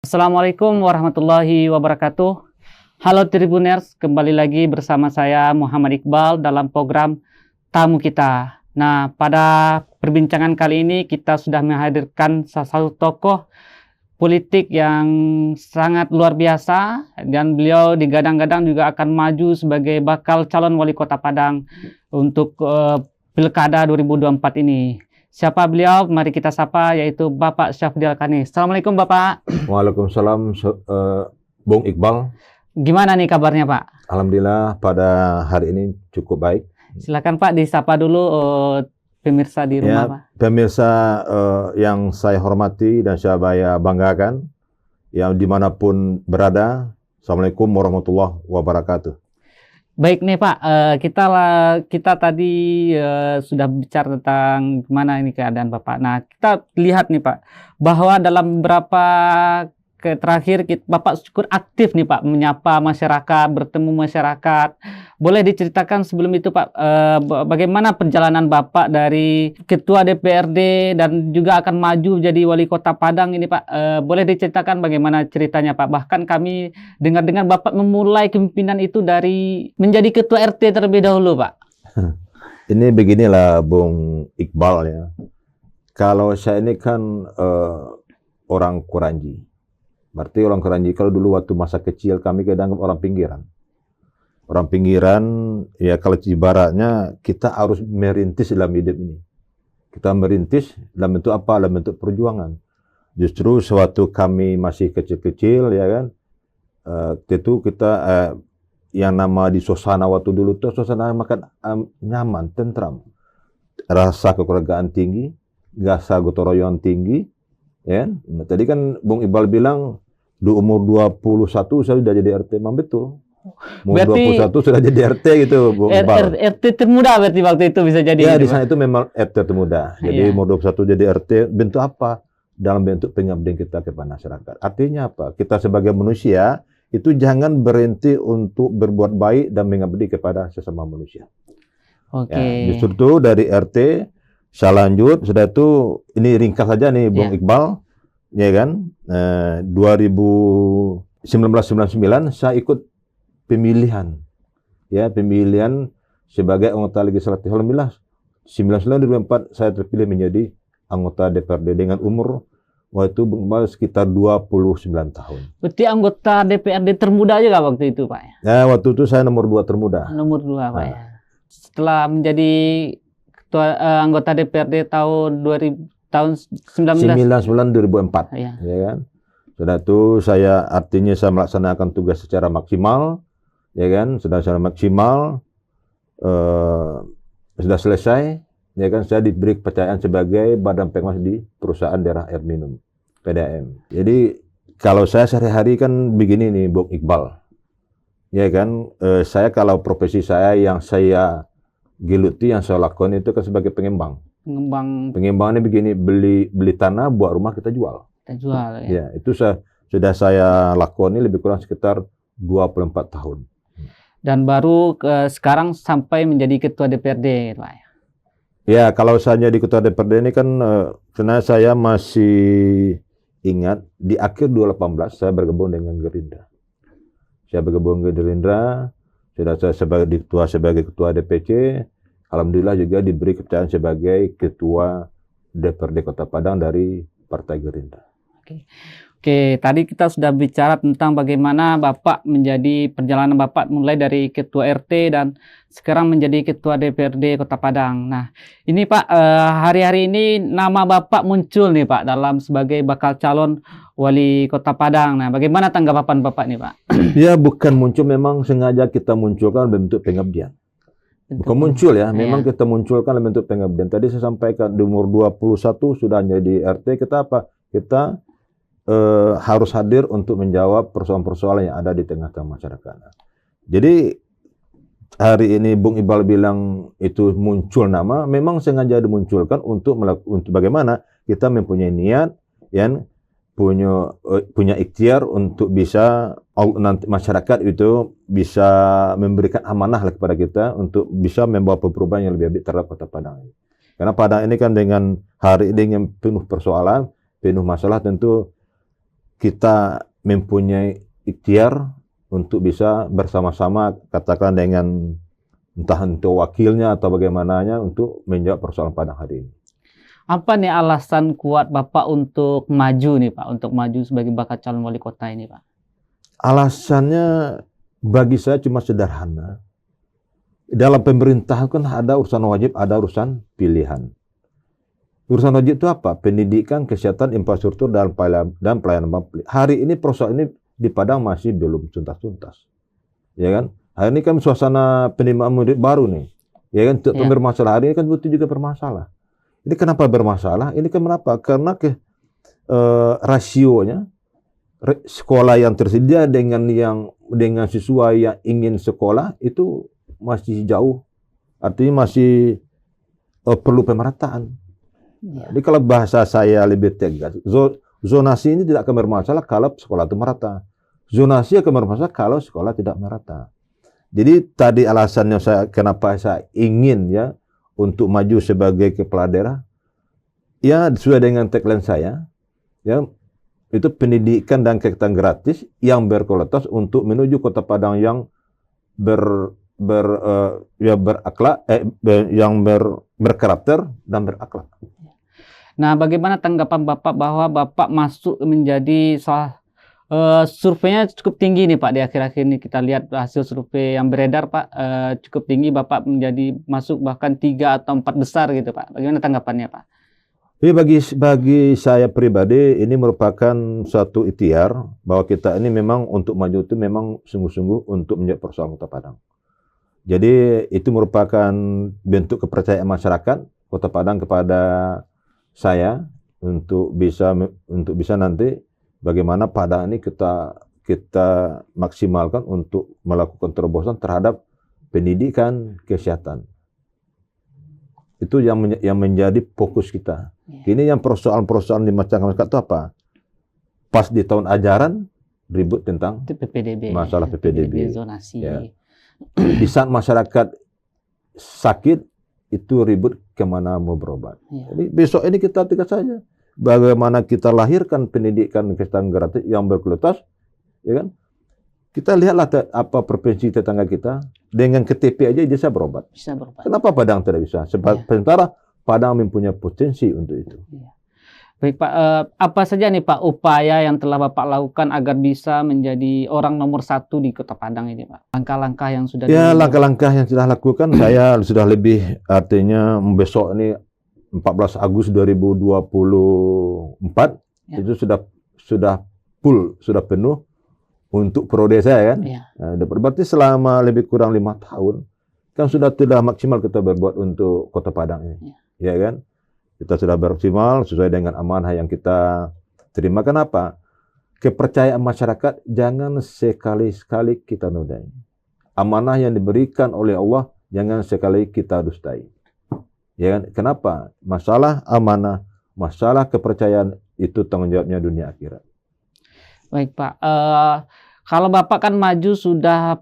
Assalamualaikum warahmatullahi wabarakatuh. Halo Tribuners, kembali lagi bersama saya Muhammad Iqbal dalam program Tamu Kita. Nah, pada perbincangan kali ini kita sudah menghadirkan salah satu tokoh politik yang sangat luar biasa dan beliau digadang-gadang juga akan maju sebagai bakal calon wali kota Padang untuk Pilkada 2024 ini. Siapa beliau? Mari kita sapa, yaitu Bapak Syafdil Kani. Assalamualaikum Bapak. Waalaikumsalam, Bung Iqbal. Gimana nih kabarnya Pak? Alhamdulillah pada hari ini cukup baik. Silakan Pak disapa dulu pemirsa di rumah Pak. Pemirsa yang saya hormati dan saya banggakan, yang dimanapun berada, Assalamualaikum warahmatullahi wabarakatuh. Baik nih Pak, kita tadi sudah bicara tentang gimana ini keadaan Bapak. Nah, kita lihat nih Pak, bahwa dalam beberapa terakhir Bapak cukup aktif nih Pak, menyapa masyarakat, bertemu masyarakat. Boleh diceritakan sebelum itu Pak, bagaimana perjalanan Bapak dari Ketua DPRD dan juga akan maju jadi Wali Kota Padang ini Pak. Boleh diceritakan bagaimana ceritanya Pak? Bahkan kami dengar-dengar Bapak memulai kepemimpinan itu dari menjadi Ketua RT terlebih dahulu Pak. Ini beginilah Bung Iqbal ya. Kalau saya ini kan orang Kuranji. Berarti orang Kuranji kalau dulu waktu masa kecil kami dianggap orang pinggiran. Orang pinggiran, ya kalau ibaratnya kita harus merintis dalam hidup ini. Kita merintis dalam bentuk apa? Dalam bentuk perjuangan. Justru sewaktu kami masih kecil-kecil, ya kan, itu kita yang nama di suasana waktu dulu tuh suasana makan nyaman, tentram, rasa kekeluargaan tinggi, rasa gotong royong tinggi, ya. Nah, tadi kan Bung Iqbal bilang di umur 21 saya sudah jadi RT, memang betul. Umur berarti 21 sudah jadi RT gitu, Bung Iqbal. RT termuda berarti waktu itu bisa jadi. Ya, di sana itu memang RT termuda. Jadi umur 21 jadi RT, bentuk apa? Dalam bentuk pengabdian kita kepada masyarakat. Artinya apa? Kita sebagai manusia itu jangan berhenti untuk berbuat baik dan mengabdi kepada sesama manusia. Oke. Ya, justru itu dari RT saya lanjut, sudah itu ini ringkas saja nih Bung Iqbal, ya kan? 1999 saya ikut pemilihan, ya pemilihan sebagai anggota legislatif. Alhamdulillah 1994 saya terpilih menjadi anggota DPRD dengan umur waktu Bung Iqbal sekitar 29 tahun. Berarti anggota DPRD termuda juga waktu itu Pak? Ya, waktu itu saya nomor 2 termuda. Nomor 2 Pak ya. Setelah menjadi ketua anggota DPRD tahun 2004, ya kan. Sudah itu saya melaksanakan tugas secara maksimal, ya kan. Sudah secara maksimal, sudah selesai, ya kan. Saya diberi kepercayaan sebagai badan pengawas di perusahaan daerah air minum PDAM. Jadi kalau saya sehari-hari kan begini nih Bung Iqbal, ya kan. Saya kalau profesi saya yang saya geluti, yang saya lakukan itu kan sebagai pengembang. Pengembangannya begini, beli tanah buat rumah kita jual. Kita jual ya. Ya, itu sudah saya lakukan ini lebih kurang sekitar 24 tahun. Dan baru sekarang sampai menjadi ketua DPRD, Pak. Ya, kalau saya jadi ketua DPRD ini kan karena saya masih ingat di akhir 2018 saya bergabung dengan Gerindra. Saya bergabung ke Gerindra, sudah saya sebagai ketua DPC. Alhamdulillah juga diberi kepercayaan sebagai ketua DPRD Kota Padang dari Partai Gerindra. Oke, tadi kita sudah bicara tentang bagaimana Bapak menjadi perjalanan Bapak mulai dari ketua RT dan sekarang menjadi ketua DPRD Kota Padang. Nah, ini Pak, hari-hari ini nama Bapak muncul nih Pak dalam sebagai bakal calon wali Kota Padang. Nah, bagaimana tanggapan Bapak nih Pak? Ya, bukan muncul, memang sengaja kita munculkan bentuk pengabdian. Bukan muncul ya, memang kita munculkan bentuk pengabdian. Tadi saya sampaikan di umur 21 sudah jadi RT, kita apa? Kita harus hadir untuk menjawab persoalan-persoalan yang ada di tengah-tengah masyarakat. Jadi hari ini Bung Iqbal bilang itu muncul nama, memang sengaja dimunculkan untuk bagaimana kita mempunyai niat, yang punya ikhtiar untuk bisa nanti masyarakat itu bisa memberikan amanah kepada kita untuk bisa membawa perubahan yang lebih baik terhadap Kota Padang. Karena Padang ini kan dengan hari ini yang penuh persoalan, penuh masalah, tentu kita mempunyai ikhtiar untuk bisa bersama-sama katakan dengan entah untuk wakilnya atau bagaimananya untuk menjawab persoalan Padang hari ini. Apa nih alasan kuat Bapak untuk maju nih Pak, untuk maju sebagai bakal calon wali kota ini Pak? Alasannya bagi saya cuma sederhana. Dalam pemerintahan kan ada urusan wajib, ada urusan pilihan. Urusan wajib itu apa? Pendidikan, kesehatan, infrastruktur, dan pelayanan publik. Hari ini persoalan ini di Padang masih belum tuntas-tuntas. Ya kan? Hari ini kan suasana penerimaan murid baru nih. Ya kan? Untuk bermasalah hari ini kan butuh juga bermasalah. Ini kenapa bermasalah? Ini kenapa? Karena rasionya sekolah yang tersedia dengan siswa yang ingin sekolah itu masih jauh, artinya masih perlu pemerataan. Jadi kalau bahasa saya lebih tegas, zonasi ini tidak akan bermasalah kalau sekolah itu merata. Zonasi akan bermasalah kalau sekolah tidak merata. Jadi tadi alasannya kenapa saya ingin ya untuk maju sebagai kepala daerah, ya sesuai dengan tagline saya, ya itu pendidikan dan kesehatan gratis yang berkualitas untuk menuju Kota Padang yang berkarakter dan berakhlak. Nah, bagaimana tanggapan Bapak bahwa Bapak masuk menjadi surveinya cukup tinggi nih Pak di akhir-akhir ini, kita lihat hasil survei yang beredar Pak, cukup tinggi, Bapak masuk bahkan 3 atau 4 besar gitu Pak. Bagaimana tanggapannya Pak? Jadi bagi saya pribadi ini merupakan suatu ikhtiar bahwa kita ini memang untuk maju itu memang sungguh-sungguh untuk menjawab persoalan Kota Padang. Jadi itu merupakan bentuk kepercayaan masyarakat Kota Padang kepada saya untuk bisa nanti bagaimana Padang ini kita maksimalkan untuk melakukan terobosan terhadap pendidikan, kesehatan. Itu yang menjadi fokus kita. Ini yang persoalan-persoalan di masyarakat itu apa? Pas di tahun ajaran ribut tentang masalah PPDB, zonasi. Ya. Di saat masyarakat sakit itu ribut kemana mau berobat. Jadi besok ini kita tegas saja. Bagaimana kita lahirkan pendidikan kesehatan gratis yang berkualitas, ya kan? Kita lihatlah apa provinsi tetangga kita dengan KTP aja bisa berobat. Kenapa Padang tidak bisa? Sementara Padang mempunyai potensi untuk itu. Baik Pak, apa saja nih Pak upaya yang telah Bapak lakukan agar bisa menjadi orang nomor 1 di Kota Padang ini Pak? Langkah-langkah yang sudah langkah-langkah yang sudah lakukan saya sudah lebih, artinya besok ini 14 Agustus 2024 itu sudah full, sudah penuh untuk periode saya kan. Nah, berarti selama lebih kurang 5 tahun kan sudah tidak maksimal kita berbuat untuk Kota Padang ini. Ya kan? Kita sudah bermaksimal sesuai dengan amanah yang kita terima. Kenapa? Kepercayaan masyarakat jangan sekali-sekali kita nodai. Amanah yang diberikan oleh Allah jangan sekali kita dustai. Ya kan? Kenapa? Masalah amanah, masalah kepercayaan itu tanggung jawabnya dunia akhirat. Baik Pak, kalau Bapak kan maju sudah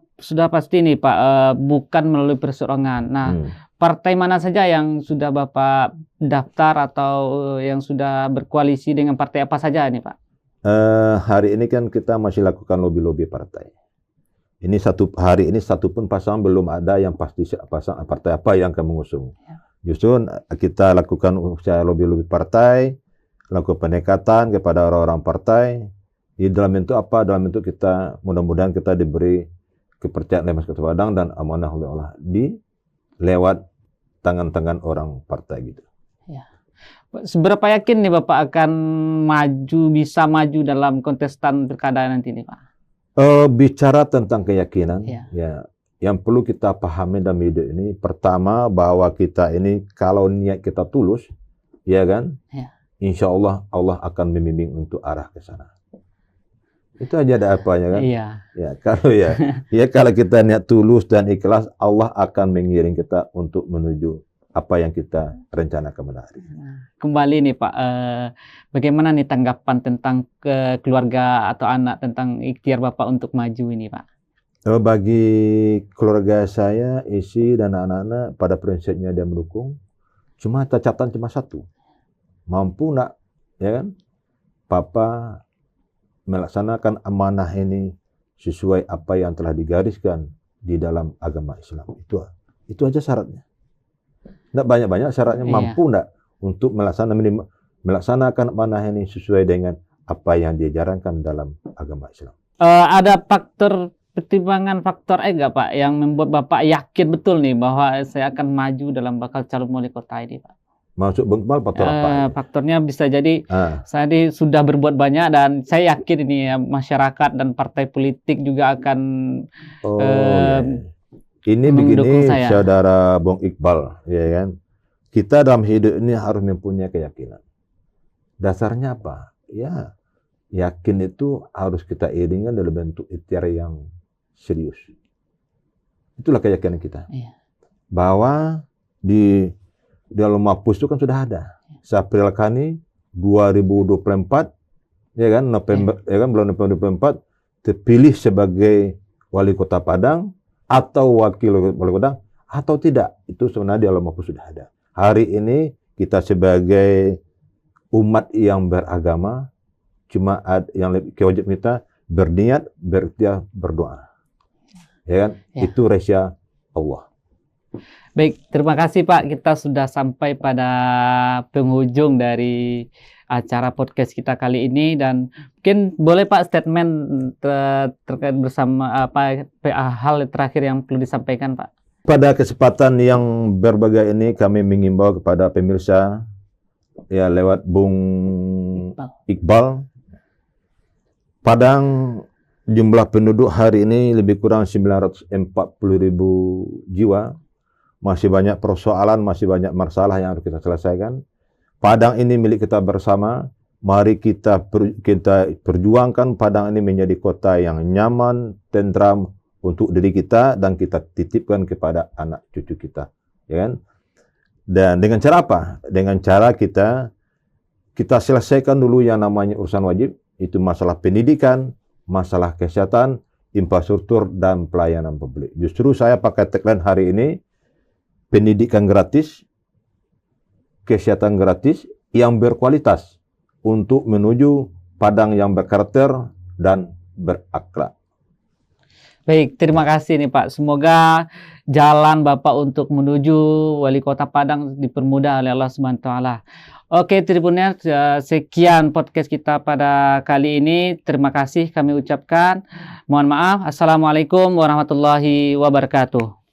pasti nih Pak, bukan melalui perseorangan. Nah, partai mana saja yang sudah Bapak daftar atau yang sudah berkoalisi dengan partai apa saja nih Pak? Hari ini kan kita masih lakukan lobby-lobby partai. Ini hari ini satupun pasangan belum ada yang pasti partai apa yang akan mengusung. Justru kita lakukan usaha lobby-lobby partai, lakukan pendekatan kepada orang-orang partai. Di dalam bentuk apa? Dalam bentuk kita mudah-mudahan kita diberi kepercayaan oleh masyarakat Padang dan amanah oleh Allah lewat tangan-tangan orang partai gitu. Ya. Seberapa yakin nih Bapak akan bisa maju dalam kontestan pilkada nanti nih Pak? Bicara tentang keyakinan, ya yang perlu kita pahami dalam hidup ini, pertama bahwa kita ini kalau niat kita tulus, ya kan, insya Allah Allah akan membimbing untuk arah ke sana. Itu aja ada apanya kan? Kalau kita niat tulus dan ikhlas, Allah akan mengiring kita untuk menuju apa yang kita rencanakan pada hari. Kembali nih Pak, bagaimana nih tanggapan tentang keluarga atau anak tentang ikhtiar Bapak untuk maju ini Pak? Bagi keluarga saya, istri dan anak-anak pada prinsipnya dia mendukung. Cuma catatan cuma satu, mampu nak, ya kan? Papa melaksanakan amanah ini sesuai apa yang telah digariskan di dalam agama Islam. Itu aja syaratnya. Tidak banyak-banyak syaratnya, mampu enggak untuk melaksanakan amanah ini sesuai dengan apa yang diajarkan dalam agama Islam. Ada pertimbangan faktor enggak Pak yang membuat Bapak yakin betul nih bahwa saya akan maju dalam bakal calon wali kota ini Pak? Masuk Bung Iqbal faktor apa? Faktornya bisa jadi saya ini sudah berbuat banyak dan saya yakin ini ya, masyarakat dan partai politik juga akan ini begini saya. Saudara Bung Iqbal, ya kan? Kita dalam hidup ini harus mempunyai keyakinan. Dasarnya apa? Ya, yakin itu harus kita iringan dalam bentuk ikhtiar yang serius. Itulah keyakinan kita. Bahwa di dalam Mahfuz itu kan sudah ada. April Kani 2024, ya kan, November, ya kan, bulan November 2024 terpilih sebagai wali kota Padang atau wakil wali kota atau tidak. Itu sebenarnya di dalam Mahfuz sudah ada. Hari ini kita sebagai umat yang beragama cuma yang kewajiban kita berniat, berikhtiar, berdoa. Ya kan? Itu rahasia Allah. Baik, terima kasih Pak. Kita sudah sampai pada penghujung dari acara podcast kita kali ini dan mungkin boleh Pak statement terkait bersama apa hal terakhir yang perlu disampaikan Pak. Pada kesempatan yang berbagai ini kami mengimbau kepada pemirsa ya lewat Bung Iqbal. Padang jumlah penduduk hari ini lebih kurang 940.000 jiwa. Masih banyak persoalan, masih banyak masalah yang harus kita selesaikan. Padang ini milik kita bersama. Mari kita perjuangkan Padang ini menjadi kota yang nyaman, tentram untuk diri kita dan kita titipkan kepada anak cucu kita, ya kan? Dan dengan cara apa? Dengan cara kita selesaikan dulu yang namanya urusan wajib, itu masalah pendidikan, masalah kesehatan, infrastruktur dan pelayanan publik. Justru saya pakai tagline hari ini, pendidikan gratis, kesehatan gratis yang berkualitas untuk menuju Padang yang berkarakter dan berakhlak. Baik, terima kasih nih Pak. Semoga jalan Bapak untuk menuju Wali Kota Padang dipermudah oleh Allah SWT. Oke, Tribuners, sekian podcast kita pada kali ini. Terima kasih kami ucapkan. Mohon maaf. Assalamualaikum warahmatullahi wabarakatuh.